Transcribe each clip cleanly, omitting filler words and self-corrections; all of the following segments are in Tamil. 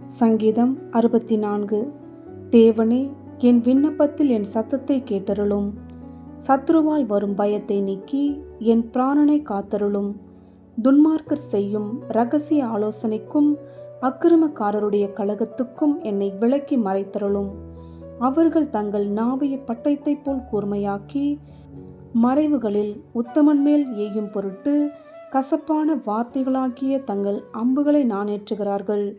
சங்கீதம் 64. தேவனே, என் விண்ணப்பத்தில் என் சத்தத்தை கேட்டருளும். சத்ருவால் வரும் பயத்தை நீக்கி என் பிராணனை காத்தருளும். துன்மார்க்கர் செய்யும் இரகசிய ஆலோசனைக்கும் அக்கிரமக்காரருடைய கலகத்துக்கும் என்னை விலக்கி மறைத்தருளும். அவர்கள் தங்கள் நாவைய பட்டயத்தைப் போல் கூர்மையாக்கி மறைவுகளில் உத்தமன் மேல் ஏயும் பொருட்டு கசப்பான வார்த்தைகளாகிய தங்கள் அம்புகளை நாணேற்றுகிறார்கள்.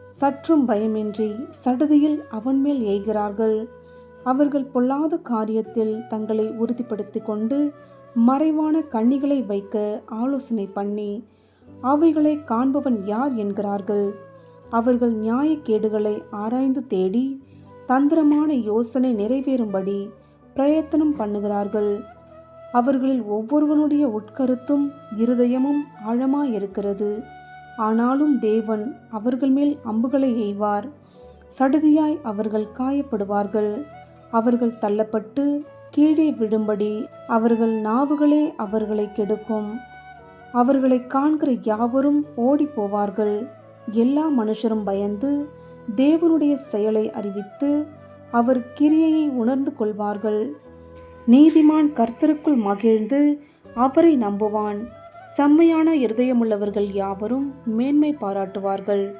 சற்றும் பயமின்றி சடுதியில் அவன் மேல் எய்கிறார்கள். அவர்கள் பொல்லாத காரியத்தில் தங்களை உறுதிப்படுத்தி கொண்டு மறைவான கண்ணிகளை வைக்க ஆலோசனை பண்ணி அவைகளை காண்பவன் யார் என்கிறார்கள். அவர்கள் நியாயக்கேடுகளை ஆராய்ந்து தேடி தந்திரமான யோசனை நிறைவேறும்படி பிரயத்தனம் பண்ணுகிறார்கள். அவர்களில் ஒவ்வொருவனுடைய உட்கருத்தும் இருதயமும் ஆழமாயிருக்கிறது. ஆனாலும் தேவன் அவர்கள் மேல் அம்புகளை எய்வார். சடுதியாய் அவர்கள் காயப்படுவார்கள். அவர்கள் தள்ளப்பட்டு கீழே விடும்படி அவர்கள் நாவுகளே அவர்களை கெடுக்கும். அவர்களை காண்கிற யாவரும் ஓடி போவார்கள். எல்லா மனுஷரும் பயந்து தேவனுடைய செயலை அறிவித்து அவர் கிரியையை உணர்ந்து கொள்வார்கள். நீதிமான் கர்த்தருக்குள் மகிழ்ந்து அவரை நம்புவான். செம்மையான இருதயமுள்ளவர்கள் யாவரும் மேன்மை பாராட்டுவார்கள்.